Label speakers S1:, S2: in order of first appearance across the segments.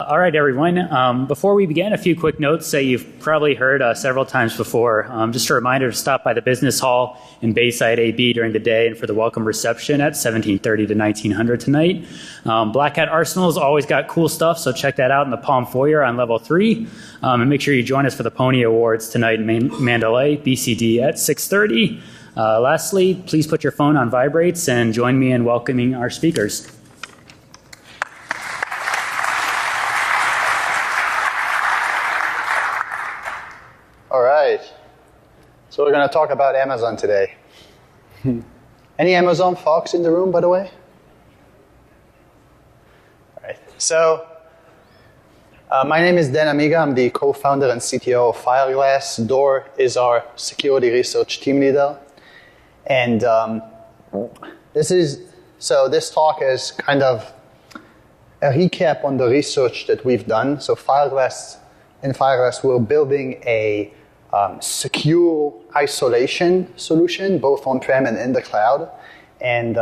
S1: All right, everyone. Before we begin, a few quick notes that you've probably heard several times before. Just a reminder to stop by the Business Hall in Bayside AB during the day and for the welcome reception at 1730 to 1900 tonight. Black Hat Arsenal's always got cool stuff, so check that out in the Palm Foyer on level 3. And make sure you join us for the Pony Awards tonight in Mandalay, BCD at 6:30. Lastly, please put your phone on vibrates and join me in welcoming our speakers.
S2: All right, so we're going to talk about Amazon today. Any Amazon folks in the room, by the way? All right, so my name is Dan Amiga. I'm the co-founder and CTO of Fireglass. Dor is our security research team leader. And this talk is kind of a recap on the research that we've done. So in Fireglass, we're building a secure isolation solution, both on-prem and in the cloud. And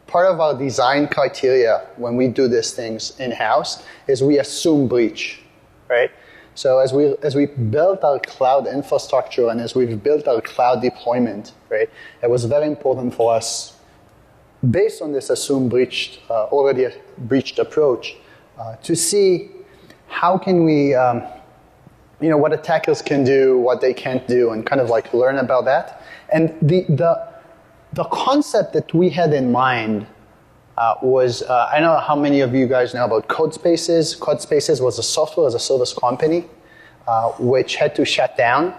S2: part of our design criteria when we do these things in-house is we assume breach, right? So as we built our cloud infrastructure and as we've built our cloud deployment, right, it was very important for us, based on this assume already breached approach, to see how can we what attackers can do, what they can't do, and kind of like learn about that. And the concept that we had in mind was, I know how many of you guys know about Codespaces. Codespaces was a software as a service company which had to shut down.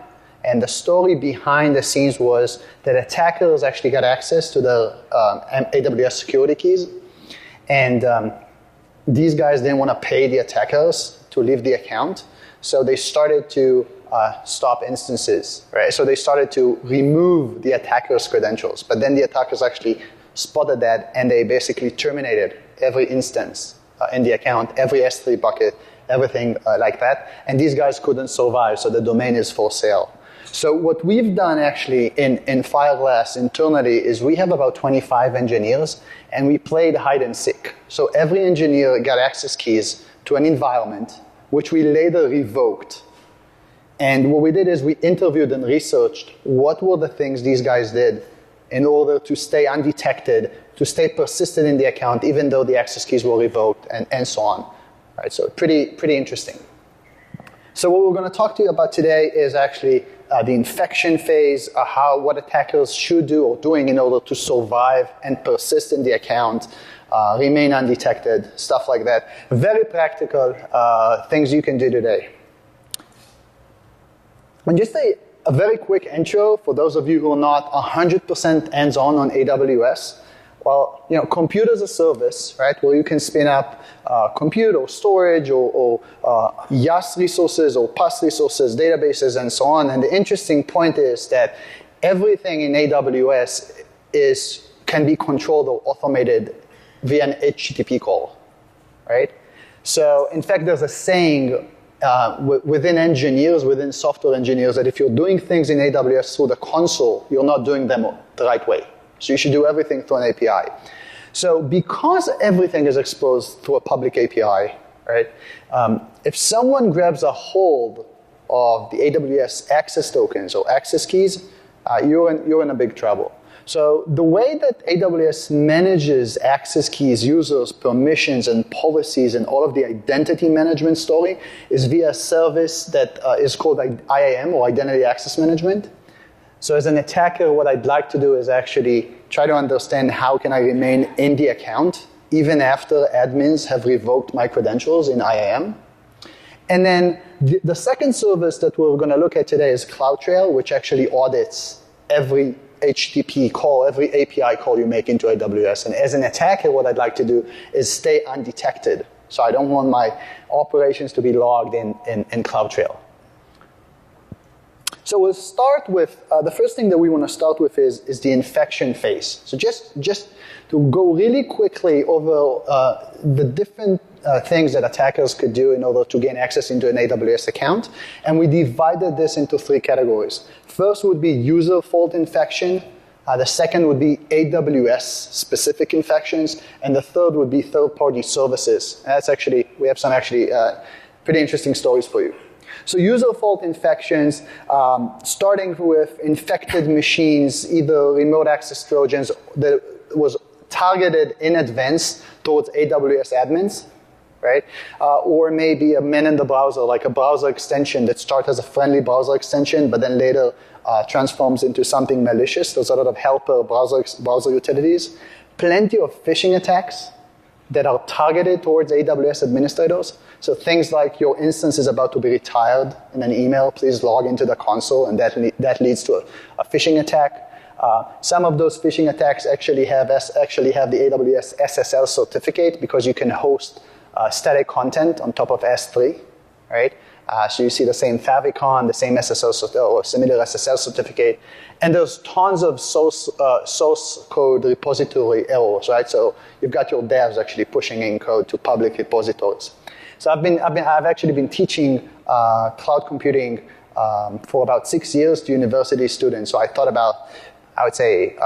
S2: And the story behind the scenes was that attackers actually got access to the AWS security keys. And these guys didn't want to pay the attackers to leave the account. So they started to stop instances, right? So they started to remove the attacker's credentials. But then the attackers actually spotted that, and they basically terminated every instance in the account, every S3 bucket, everything like that. And these guys couldn't survive, so the domain is for sale. So what we've done actually in Fireglass internally is we have about 25 engineers, and we played hide and seek. So every engineer got access keys to an environment, which we later revoked. And what we did is we interviewed and researched what were the things these guys did in order to stay undetected, to stay persistent in the account, even though the access keys were revoked, and so on. All right, so pretty interesting. So what we're going to talk to you about today is actually the infection phase, what attackers should do or doing in order to survive and persist in the account, remain undetected, stuff like that. Very practical things you can do today. And just a very quick intro for those of you who are not 100% hands-on on AWS. Well, compute as a service, right, where you can spin up compute or storage or YAS resources or PAS resources, databases, and so on. And the interesting point is that everything in AWS can be controlled or automated via an HTTP call, right? So, in fact, there's a saying within engineers, within software engineers, that if you're doing things in AWS through the console, you're not doing them the right way. So you should do everything through an API. So because everything is exposed through a public API, right? If someone grabs a hold of the AWS access tokens or access keys, you're in a big trouble. So the way that AWS manages access keys, users, permissions, and policies, and all of the identity management story is via a service that is called IAM, or Identity Access Management. So as an attacker, what I'd like to do is actually try to understand how can I remain in the account even after admins have revoked my credentials in IAM. And then the second service that we're going to look at today is Lateral, which actually audits every HTTP call, every API call you make into AWS. And as an attacker, what I'd like to do is stay undetected. So I don't want my operations to be logged in Lateral. So we'll start with, the first thing that we want to start with is the infection phase. So just to go really quickly over the different things that attackers could do in order to gain access into an AWS account. And we divided this into 3 categories. First would be user fault infection. The second would be AWS-specific infections. And the third would be third-party services. And that's actually, we have some pretty interesting stories for you. So user fault infections, starting with infected machines, either remote access Trojans that was targeted in advance towards AWS admins, right? Or maybe a man in the browser, like a browser extension that starts as a friendly browser extension, but then later transforms into something malicious. There's a lot of helper browser utilities. Plenty of phishing attacks that are targeted towards AWS administrators. So things like your instance is about to be retired in an email, please log into the console, and that leads to a phishing attack. Some of those phishing attacks actually have the AWS SSL certificate because you can host static content on top of S3, right? So you see the same favicon, the same SSL or similar SSL certificate, and there's tons of source code repository errors, right? So you've got your devs actually pushing in code to public repositories. So I've actually been teaching cloud computing for about 6 years to university students. So I thought about, I would say,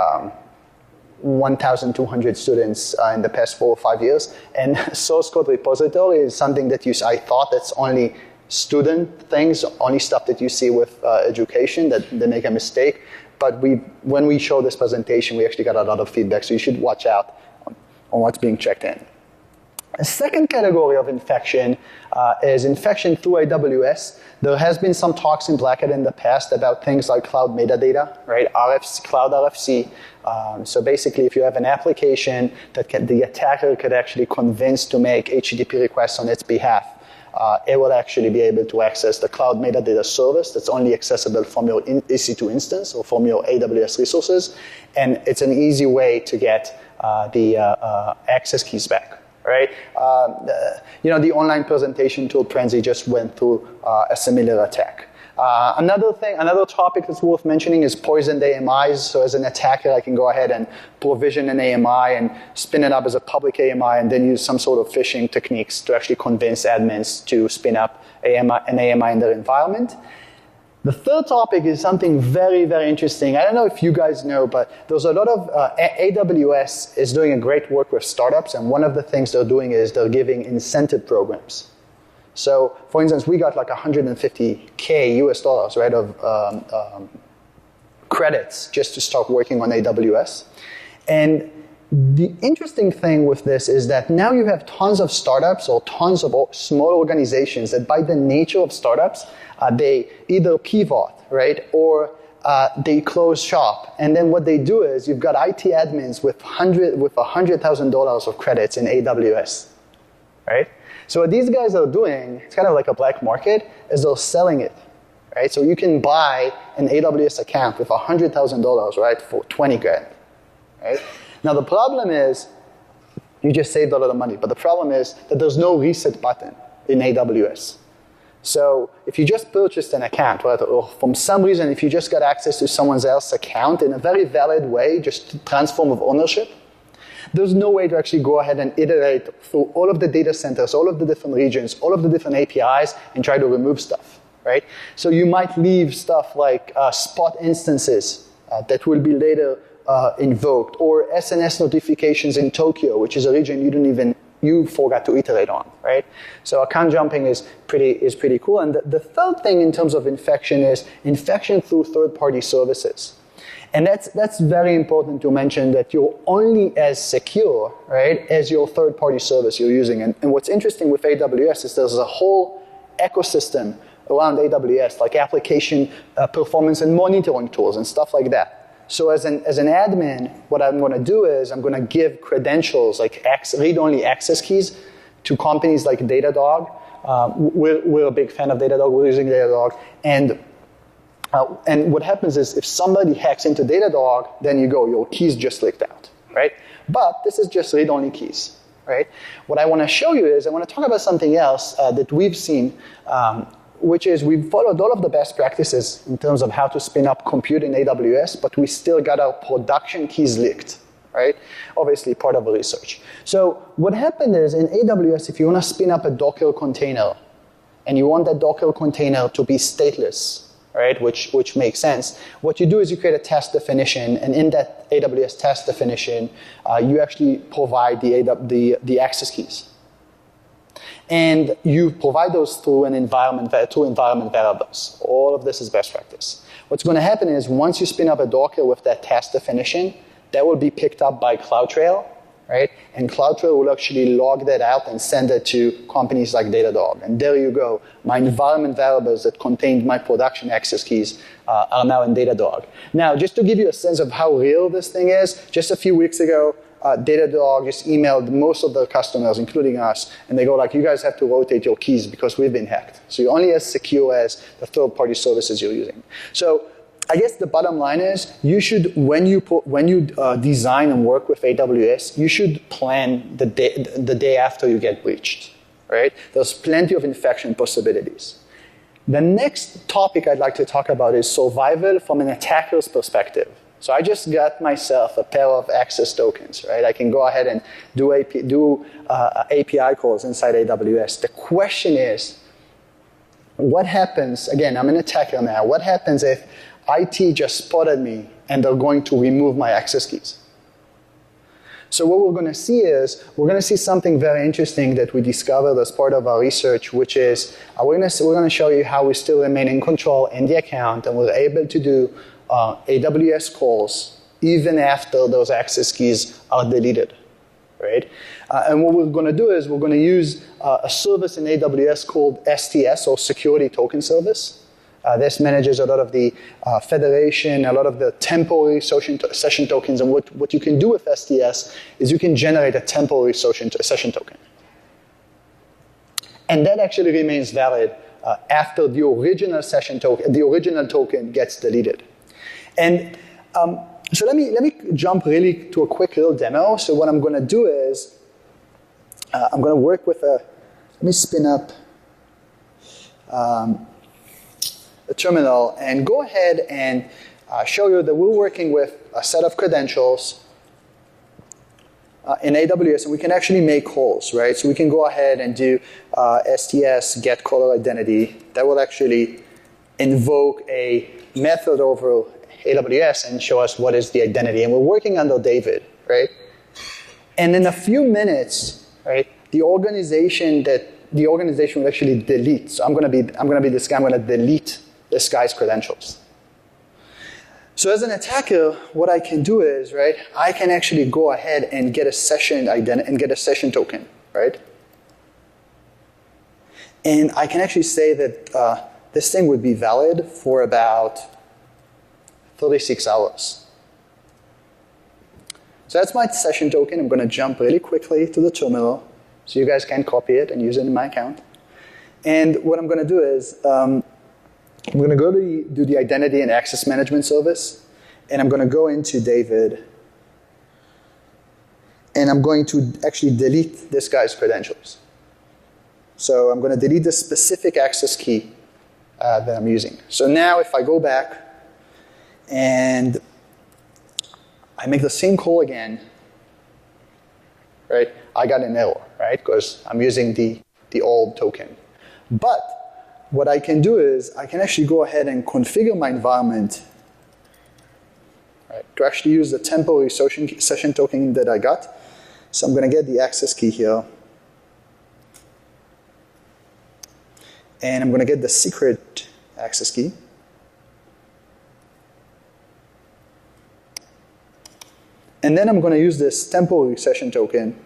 S2: 1,200 students in the past 4 or 5 years. And source code repository is something that I thought that's only student things, only stuff that you see with education, that they make a mistake. But when we show this presentation, we actually got a lot of feedback. So you should watch out on what's being checked in. A second category of infection is infection through AWS. There has been some talks in Black Hat in the past about things like cloud metadata, right? Cloud RFC. So basically, if you have an application that the attacker could actually convince to make HTTP requests on its behalf, it will actually be able to access the cloud metadata service that's only accessible from your EC2 instance or from your AWS resources. And it's an easy way to get the access keys back. Right? The online presentation tool Prenzy just went through a similar attack. Another topic that's worth mentioning is poisoned AMIs. So as an attacker, I can go ahead and provision an AMI and spin it up as a public AMI and then use some sort of phishing techniques to actually convince admins to spin up an AMI in their environment. The third topic is something very, very interesting. I don't know if you guys know, but there's a lot of AWS is doing a great work with startups, and one of the things they're doing is they're giving incentive programs. So, for instance, we got like $150K US, right, of credits just to start working on AWS. And the interesting thing with this is that now you have tons of startups or tons of small organizations that by the nature of startups, they either pivot, right, or they close shop. And then what they do is you've got IT admins with $100,000 of credits in AWS, right? So what these guys are doing, it's kind of like a black market, is they're selling it, right? So you can buy an AWS account with $100,000, right, for 20 grand, right? Now the problem is, you just saved a lot of money, but the problem is that there's no reset button in AWS. So if you just purchased an account, right, or from some reason, if you just got access to someone else's account in a very valid way, just transform of ownership, there's no way to actually go ahead and iterate through all of the data centers, all of the different regions, all of the different APIs, and try to remove stuff, right? So you might leave stuff like spot instances that will be later invoked, or SNS notifications in Tokyo, which is a region you forgot to iterate on, right? So account jumping is pretty cool. And the third thing in terms of infection is infection through third-party services. And that's very important to mention, that you're only as secure, right, as your third-party service you're using. And what's interesting with AWS is there's a whole ecosystem around AWS, like application performance and monitoring tools and stuff like that. So as an admin, what I'm going to do is I'm going to give credentials like read-only access keys to companies like Datadog. We're a big fan of Datadog. We're using Datadog. And what happens is if somebody hacks into Datadog, then your keys just leaked out, right? But this is just read-only keys, right? What I want to show you is I want to talk about something else that we've seen, which is we've followed all of the best practices in terms of how to spin up compute in AWS, but we still got our production keys leaked, right? Obviously part of the research. So what happened is in AWS, if you want to spin up a Docker container, and you want that Docker container to be stateless, right? Which makes sense. What you do is you create a test definition, and in that AWS test definition, you actually provide the access keys. And you provide those through environment variables. All of this is best practice. What's going to happen is once you spin up a Docker with that test definition, that will be picked up by Lateral, right? And Lateral will actually log that out and send it to companies like Datadog. And there you go. My environment variables that contained my production access keys are now in Datadog. Now, just to give you a sense of how real this thing is, just a few weeks ago, Datadog just emailed most of their customers, including us, and they go like, you guys have to rotate your keys because we've been hacked. So you're only as secure as the third-party services you're using. So I guess the bottom line is, you should, when you design and work with AWS, you should plan the day after you get breached, right? There's plenty of infection possibilities. The next topic I'd like to talk about is survival from an attacker's perspective. So I just got myself a pair of access tokens, right? I can go ahead and do API calls inside AWS. The question is, what happens, again, I'm an attacker now, what happens if IT just spotted me and they're going to remove my access keys? So what we're going to see is, we're going to see something very interesting that we discovered as part of our research, which is, we're going to show you how we still remain in control in the account, and we're able to do AWS calls even after those access keys are deleted, right? And what we're going to do is we're going to use a service in AWS called STS, or Security Token Service. This manages a lot of the federation, a lot of the temporary session tokens. And what you can do with STS is you can generate a temporary session token. And that actually remains valid after the original token gets deleted. And so let me jump really to a quick little demo. So what I'm going to do is I'm going to work with let me spin up a terminal and go ahead and show you that we're working with a set of credentials in AWS, and we can actually make calls, right? So we can go ahead and do STS get caller identity. That will actually invoke a method over AWS and show us what is the identity. And we're working under David, right? And in a few minutes, right, the organization will actually delete. So I'm going to be this guy. I'm going to delete this guy's credentials. So as an attacker, what I can do is, right, I can actually go ahead and get a session token, right? And I can actually say that this thing would be valid for about 36 hours. So that's my session token. I'm going to jump really quickly to the terminal so you guys can copy it and use it in my account. And what I'm going to do is I'm going to go to do the identity and access management service, and I'm going to go into David, and I'm going to actually delete this guy's credentials. So I'm going to delete the specific access key that I'm using. So now if I go back and I make the same call again, right, I got an error, right, because I'm using the old token. But what I can do is I can actually go ahead and configure my environment, right, to actually use the temporary session token that I got. So I'm going to get the access key here. And I'm going to get the secret access key. And then I'm going to use this temporary session token.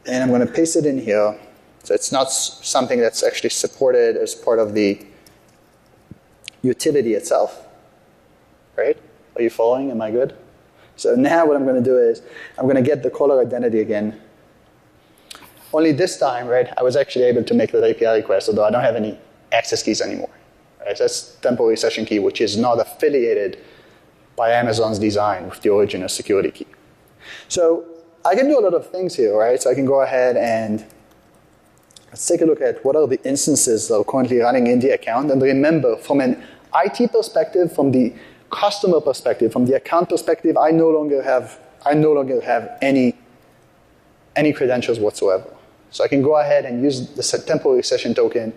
S2: And I'm going to paste it in here. So it's not something that's actually supported as part of the utility itself. Right? Are you following? Am I good? So now what I'm going to do is I'm going to get the caller identity again. Only this time, right, I was actually able to make that API request, although I don't have any access keys anymore. Right? So that's temporary session key, which is not affiliated by Amazon's design with the original security key. So I can do a lot of things here, right? So I can go ahead and let's take a look at what are the instances that are currently running in the account. And remember, from an IT perspective, from the customer perspective, from the account perspective, I no longer have any any credentials whatsoever. So I can go ahead and use the temporary session token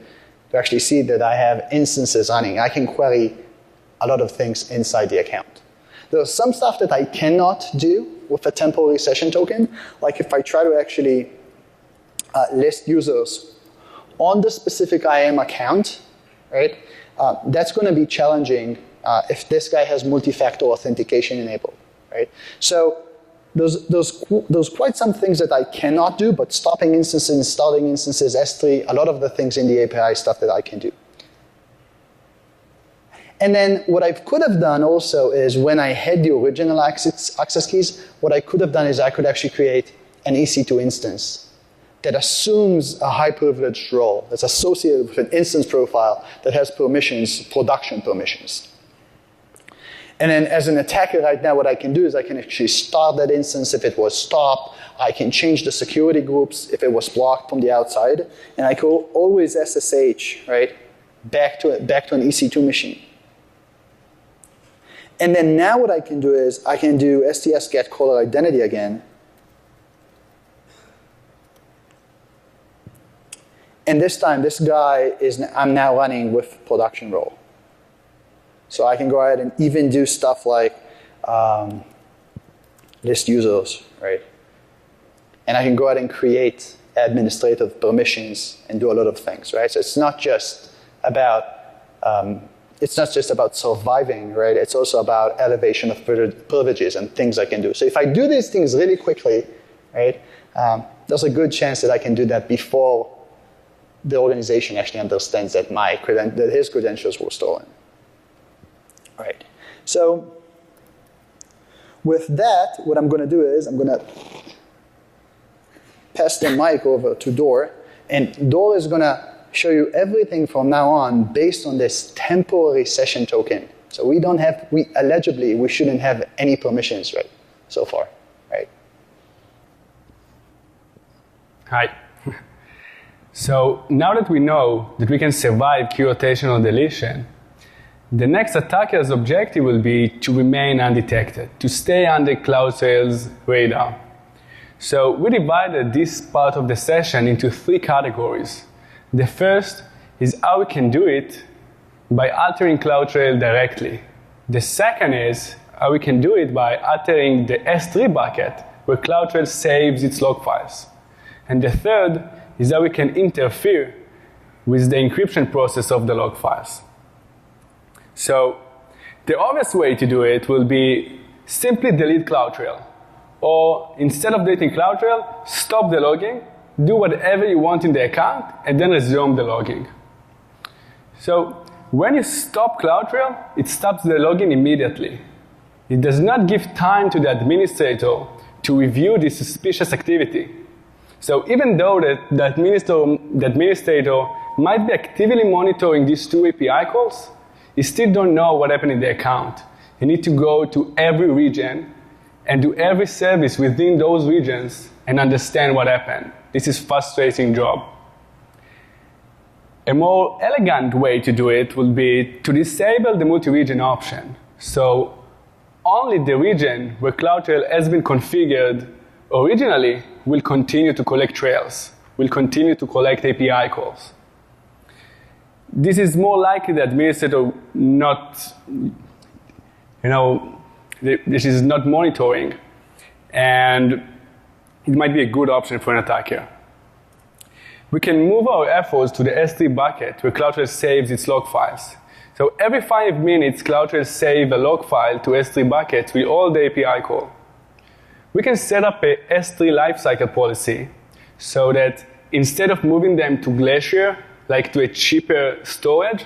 S2: to actually see that I have instances running. I can query a lot of things inside the account. There's some stuff that I cannot do with a temporary session token, like if I try to actually list users on the specific IAM account, right? That's going to be challenging if this guy has multi-factor authentication enabled, right? So there's quite some things that I cannot do, but stopping instances, starting instances, S3, a lot of the things in the API stuff that I can do. And then what I could have done also is when I had the original access keys, what I could have done is I could actually create an EC2 instance that assumes a high privileged role that's associated with an instance profile that has permissions, production permissions. And then as an attacker right now, what I can do is I can actually start that instance if it was stopped. I can change the security groups if it was blocked from the outside. And I could always SSH, right, back to an EC2 machine. And then now what I can do is I can do STS get caller identity again. And this time, this guy I'm now running with production role. So I can go ahead and even do stuff like list users, right? And I can go ahead and create administrative permissions and do a lot of things, right? So it's not just about surviving, right? It's also about elevation of privileges and things I can do. So if I do these things really quickly, right, there's a good chance that I can do that before the organization actually understands that that his credentials were stolen. Right. So with that, what I'm going to do is I'm going to pass the mic over to Dor, and Dor is going to show you everything from now on based on this temporary session token. So we shouldn't have any permissions, right, so far, right?
S3: Hi. So now that we know that we can survive key rotational deletion, the next attacker's objective will be to remain undetected, to stay under CloudTrail's radar. So we divided this part of the session into 3 categories. The first is how we can do it by altering CloudTrail directly. The second is how we can do it by altering the S3 bucket where CloudTrail saves its log files. And the third is how we can interfere with the encryption process of the log files. So the obvious way to do it will be simply delete CloudTrail. Or instead of deleting CloudTrail, stop the logging, do whatever you want in the account, and then resume the logging. So when you stop CloudTrail, it stops the logging immediately. It does not give time to the administrator to review the suspicious activity. So even though the administrator might be actively monitoring these 2 API calls, you still don't know what happened in the account. You need to go to every region and do every service within those regions and understand what happened. This is a frustrating job. A more elegant way to do it would be to disable the multi-region option. So only the region where CloudTrail has been configured originally will continue to collect trails, will continue to collect API calls. This is more likely the administrator this is not monitoring, and it might be a good option for an attacker. We can move our efforts to the S3 bucket where CloudTrail saves its log files. So every 5 minutes, CloudTrail saves a log file to S3 bucket with all the API call. We can set up a S3 lifecycle policy so that instead of moving them to Glacier, like to a cheaper storage,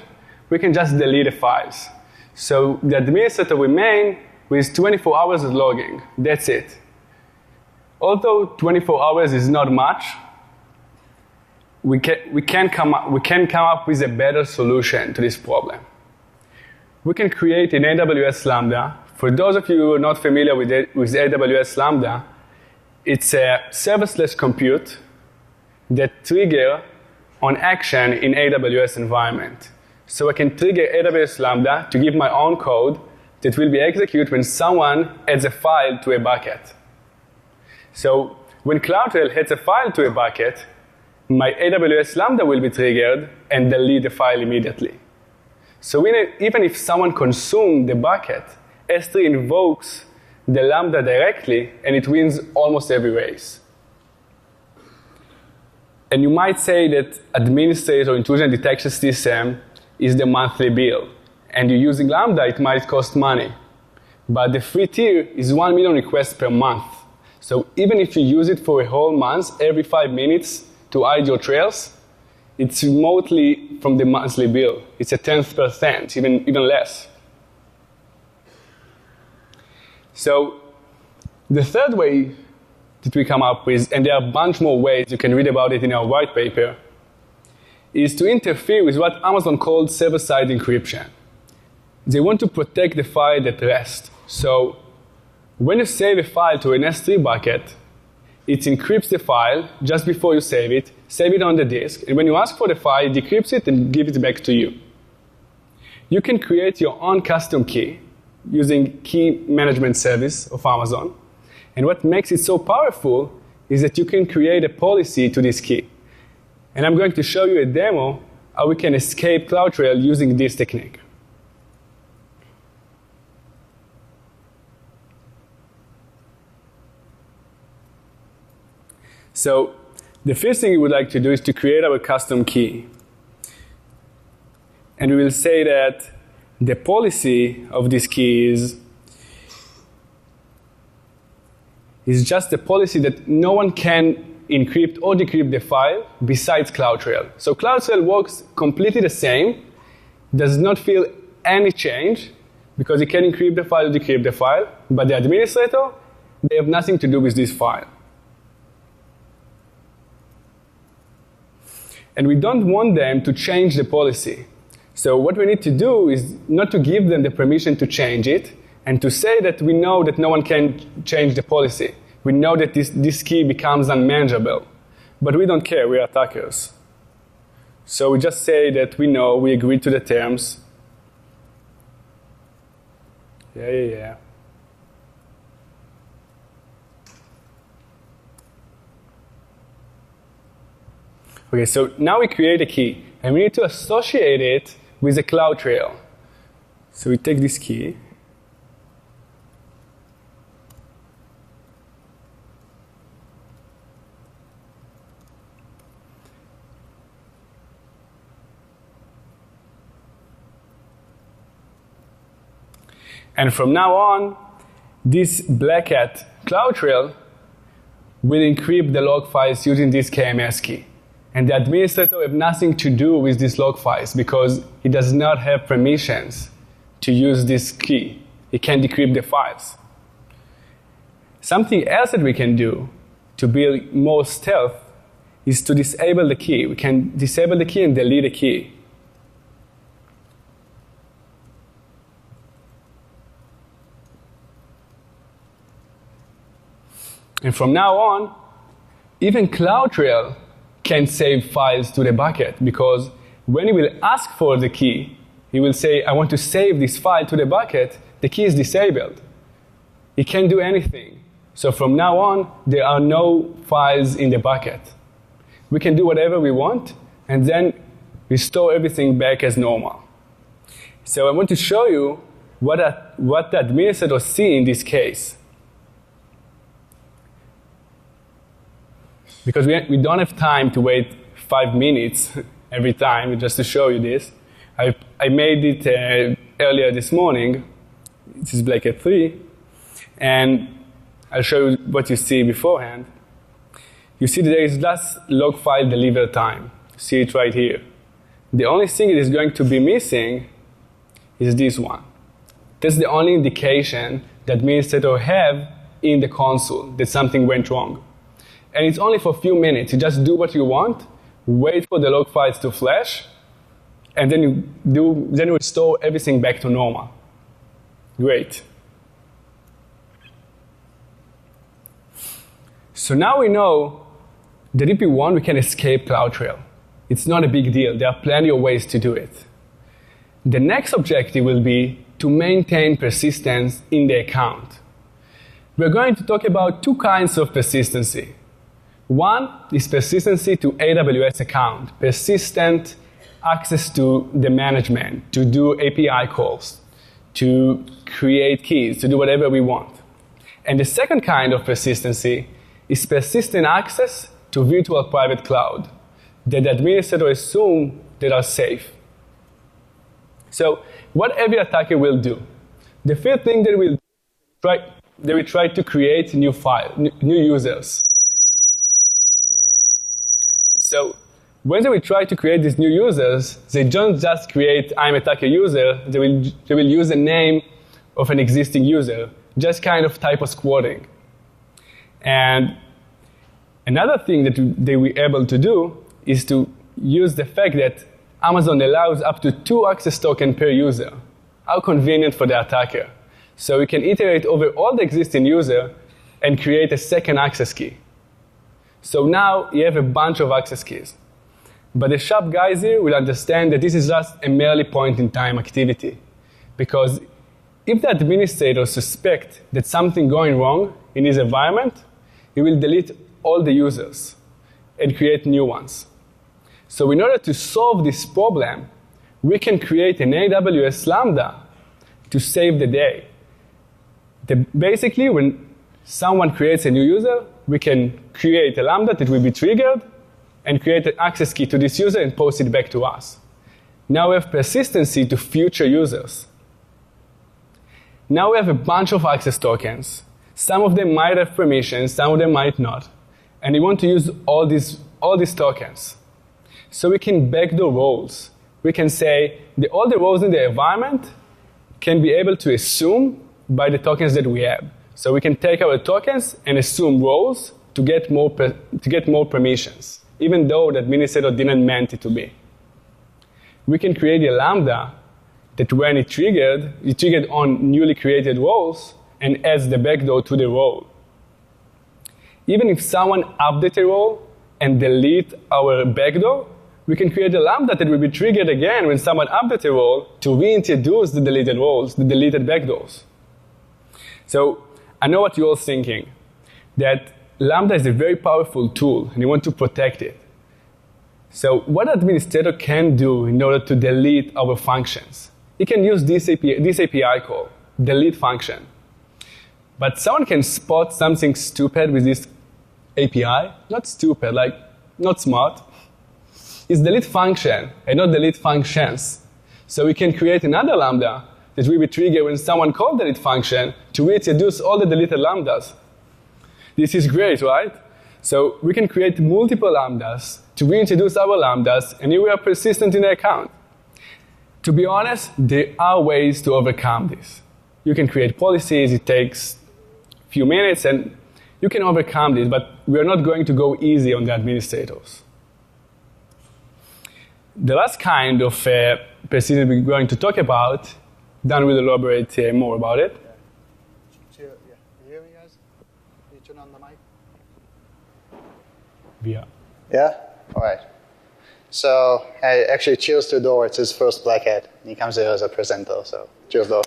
S3: we can just delete the files. So the administrator remains with 24 hours of logging. That's it. Although 24 hours is not much, we can come up with a better solution to this problem. We can create an AWS Lambda. For those of you who are not familiar with AWS Lambda, it's a serverless compute that triggers on action in AWS environment. So I can trigger AWS Lambda to give my own code that will be executed when someone adds a file to a bucket. So when Lateral adds a file to a bucket, my AWS Lambda will be triggered and delete the file immediately. So even if someone consumes the bucket, S3 invokes the Lambda directly, and it wins almost every race. And you might say that administrator or intrusion detection system is the monthly bill. And you're using Lambda, it might cost money. But the free tier is 1 million requests per month. So even if you use it for a whole month, every 5 minutes to hide your trails, it's remotely from the monthly bill. It's a 10%, even less. So the third way that we come up with, and there are a bunch more ways, you can read about it in our white paper, is to interfere with what Amazon called server-side encryption. They want to protect the file at rest. So when you save a file to an S3 bucket, it encrypts the file just before you save it on the disk, and when you ask for the file, it decrypts it and gives it back to you. You can create your own custom key using key management service of Amazon. And what makes it so powerful is that you can create a policy to this key. And I'm going to show you a demo how we can escape Lateral using this technique. So the first thing we would like to do is to create our custom key. And we will say that the policy of this key is just a policy that no one can encrypt or decrypt the file besides Lateral. So Lateral works completely the same, does not feel any change, because it can encrypt the file or decrypt the file, but the administrator, they have nothing to do with this file. And we don't want them to change the policy. So what we need to do is not to give them the permission to change it, and to say that we know that no one can change the policy. We know that this key becomes unmanageable. But we don't care, we are attackers. So we just say that we know, we agree to the terms. Yeah. Okay, so now we create a key, and we need to associate it with a Lateral. So we take this key, and from now on, this black hat Lateral will encrypt the log files using this KMS key. And the administrator have nothing to do with these log files because he does not have permissions to use this key. He can't decrypt the files. Something else that we can do to build more stealth is to disable the key. We can disable the key and delete the key. And from now on, even Lateral can save files to the bucket, because when he will ask for the key, he will say, I want to save this file to the bucket, the key is disabled. He can't do anything. So from now on, there are no files in the bucket. We can do whatever we want, and then restore everything back as normal. So I want to show you what the administrator see in this case. Because we don't have time to wait 5 minutes every time just to show you this. I made it earlier this morning. This is Black Hat 3. And I'll show you what you see beforehand. You see that there is last log file deliver time. See it right here. The only thing that is going to be missing is this one. That's the only indication the administrator have in the console that something went wrong. And it's only for a few minutes. You just do what you want, wait for the log files to flash, and then you restore everything back to normal. Great. So now we know that if we want, we can escape Lateral. It's not a big deal. There are plenty of ways to do it. The next objective will be to maintain persistence in the account. We're going to talk about two kinds of persistency. One is persistency to AWS account, persistent access to the management, to do API calls, to create keys, to do whatever we want. And the second kind of persistency is persistent access to virtual private cloud that the administrator assume that are safe. So what every attacker will do, the first thing that they will try to create new users. So when they will try to create these new users, they don't just create I'm attacker user, they will use the name of an existing user, just kind of typo squatting. And another thing that they were able to do is to use the fact that Amazon allows up to 2 access tokens per user. How convenient for the attacker. So we can iterate over all the existing user and create a second access key. So now you have a bunch of access keys. But the sharp guys here will understand that this is just a merely point-in-time activity. Because if the administrator suspects that something going wrong in his environment, he will delete all the users and create new ones. So in order to solve this problem, we can create an AWS Lambda to save the day. Basically, when someone creates a new user, we can create a Lambda that will be triggered and create an access key to this user and post it back to us. Now we have persistency to future users. Now we have a bunch of access tokens. Some of them might have permissions, some of them might not. And we want to use all these tokens. So we can backdoor roles. We can say all the roles in the environment can be able to assume by the tokens that we have. So we can take our tokens and assume roles to get more permissions, even though the administrator didn't meant it to be. We can create a Lambda that when it triggered on newly created roles and adds the backdoor to the role. Even if someone updates a role and delete our backdoor, we can create a Lambda that will be triggered again when someone updates a role to reintroduce the deleted roles, the deleted backdoors. So I know what you're all thinking, that Lambda is a very powerful tool and you want to protect it. So what an administrator can do in order to delete our functions? He can use this API call, delete function. But someone can spot something stupid with this API. Not stupid, like not smart. It's delete function and not delete functions. So we can create another Lambda that will be triggered when someone calls delete function to reintroduce all the deleted Lambdas. This is great, right? So we can create multiple Lambdas to reintroduce our Lambdas, and we are persistent in the account. To be honest, there are ways to overcome this. You can create policies, it takes a few minutes, and you can overcome this, but we are not going to go easy on the administrators. The last kind of persistence we're going to talk about, Dan will elaborate more about it.
S2: Yeah. You hear me, guys? Can you turn on the mic? Yeah? All right. So, actually, cheers to Dor. It's his first Black Hat. He comes here as a presenter, so cheers, Dor.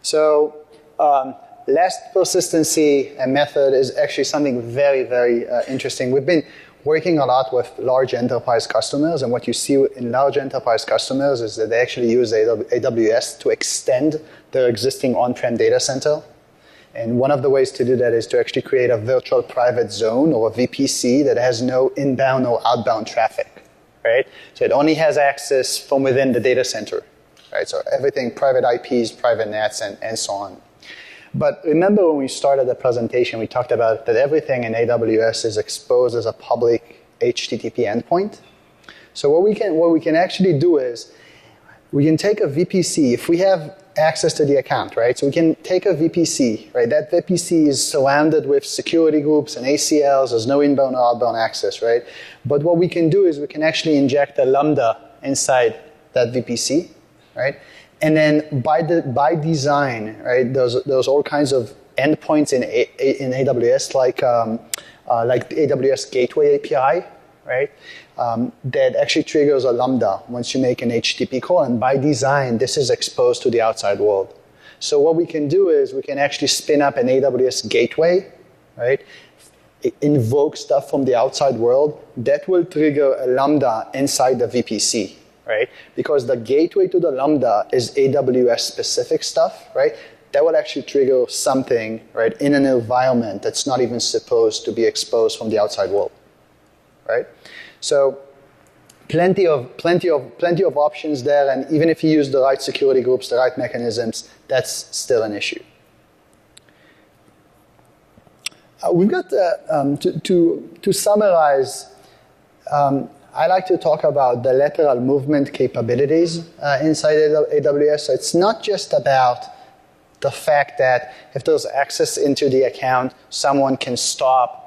S2: So, last persistency method is actually something very, very interesting. We've been working a lot with large enterprise customers, and what you see in large enterprise customers is that they actually use AWS to extend their existing on-prem data center. And one of the ways to do that is to actually create a virtual private zone or a VPC that has no inbound or outbound traffic, right? So it only has access from within the data center, right? So everything, private IPs, private nets, and so on. But remember when we started the presentation, we talked about that everything in AWS is exposed as a public HTTP endpoint. So what we can actually do is we can take a VPC, if we have access to the account, right? So we can take a VPC, right? That VPC is surrounded with security groups and ACLs. There's no inbound or outbound access, right? But what we can do is we can actually inject a Lambda inside that VPC, right? And then by design, right? There's all kinds of endpoints in AWS, like the AWS Gateway API, right? That actually triggers a Lambda once you make an HTTP call, and by design, this is exposed to the outside world. So what we can do is we can actually spin up an AWS gateway, right? Invoke stuff from the outside world. That will trigger a Lambda inside the VPC, right? Because the gateway to the Lambda is AWS specific stuff, right? That will actually trigger something, right, in an environment that's not even supposed to be exposed from the outside world, right? So plenty of options there, and even if you use the right security groups, the right mechanisms, that's still an issue. We've got to summarize. I like to talk about the lateral movement capabilities inside AWS. So it's not just about the fact that if there's access into the account, someone can stop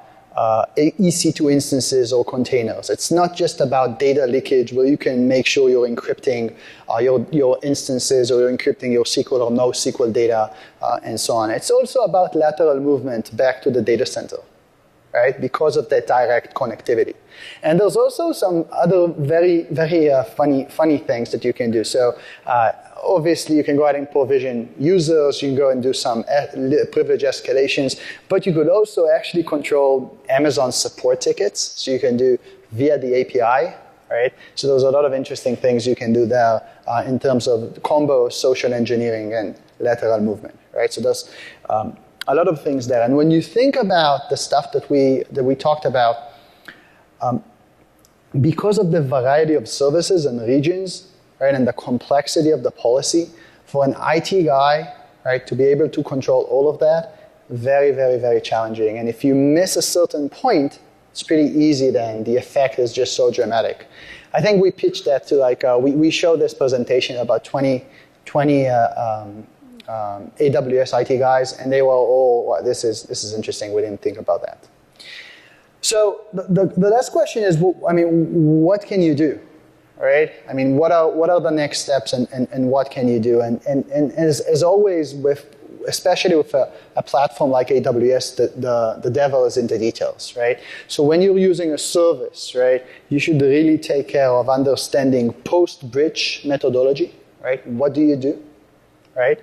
S2: EC2 instances or containers. It's not just about data leakage where you can make sure you're encrypting your instances or you're encrypting your SQL or NoSQL data and so on. It's also about lateral movement back to the data center, right? Because of that direct connectivity. And there's also some other very, very funny things that you can do. So obviously, you can go ahead and provision users. You can go and do some privilege escalations. But you could also actually control Amazon support tickets. So you can do via the API, right? So there's a lot of interesting things you can do there in terms of combo social engineering and lateral movement, right? So there's a lot of things there. And when you think about the stuff that we talked about, because of the variety of services and regions, right, and the complexity of the policy, for an IT guy, right, to be able to control all of that, very, very, very challenging. And if you miss a certain point, it's pretty easy then. The effect is just so dramatic. I think we pitched that to we showed this presentation about 20 AWS IT guys, and they were all, well, this is interesting. We didn't think about that. So the last question is, what can you do? Right? I mean, what are the next steps and what can you do? And as always, especially with a platform like AWS, the devil is in the details, right? So when you're using a service, right, you should really take care of understanding post-bridge methodology, right? What do you do, right?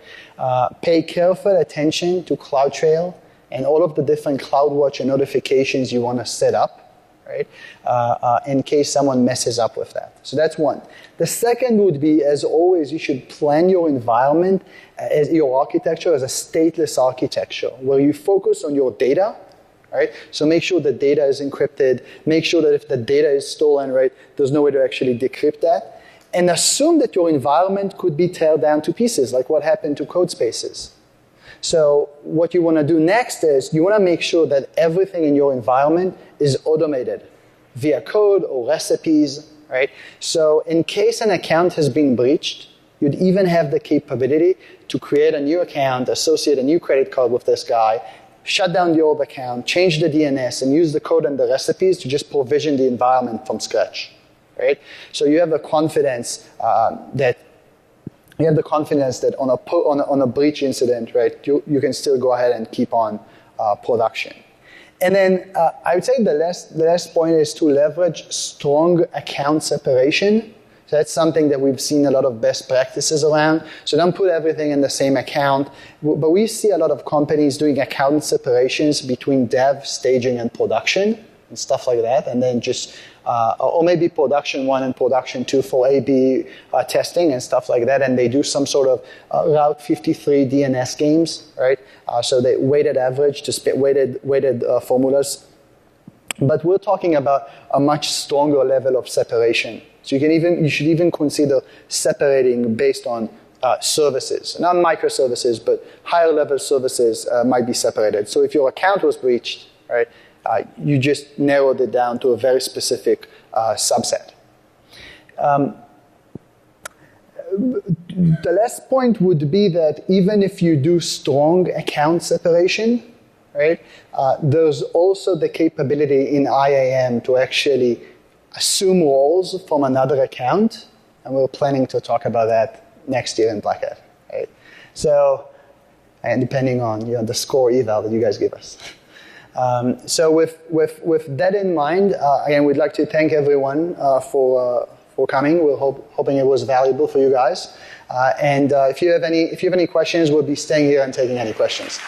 S2: Pay careful attention to CloudTrail and all of the different CloudWatch and notifications you want to set up, right? In case someone messes up with that. So that's one. The second would be, as always, you should plan your environment as your architecture as a stateless architecture, where you focus on your data, right? So make sure the data is encrypted. Make sure that if the data is stolen, right, there's no way to actually decrypt that. And assume that your environment could be teared down to pieces, like what happened to code spaces. So what you want to do next is you want to make sure that everything in your environment is automated via code or recipes, right? So in case an account has been breached, you'd even have the capability to create a new account, associate a new credit card with this guy, shut down the old account, change the DNS, and use the code and the recipes to just provision the environment from scratch, right? So you have the confidence that on a breach incident, right, you can still go ahead and keep on production. And then I would say the last point is to leverage strong account separation. So that's something that we've seen a lot of best practices around. So don't put everything in the same account. But we see a lot of companies doing account separations between dev, staging, and production and stuff like that. And then just, or maybe production 1 and production 2 for A/B testing and stuff like that. And they do some sort of Route 53 DNS games, right? So they weighted average to weighted formulas. But we're talking about a much stronger level of separation. So you should even consider separating based on services, not microservices, but higher level services might be separated. So if your account was breached, right, you just narrowed it down to a very specific subset. The last point would be that even if you do strong account separation, right, there's also the capability in IAM to actually assume roles from another account, and we're planning to talk about that next year in Black Hat, right? So, and depending on the score eval that you guys give us. So with that in mind, again, we'd like to thank everyone for for coming. We're hoping it was valuable for you guys. And if you have any questions, we'll be staying here and taking any questions.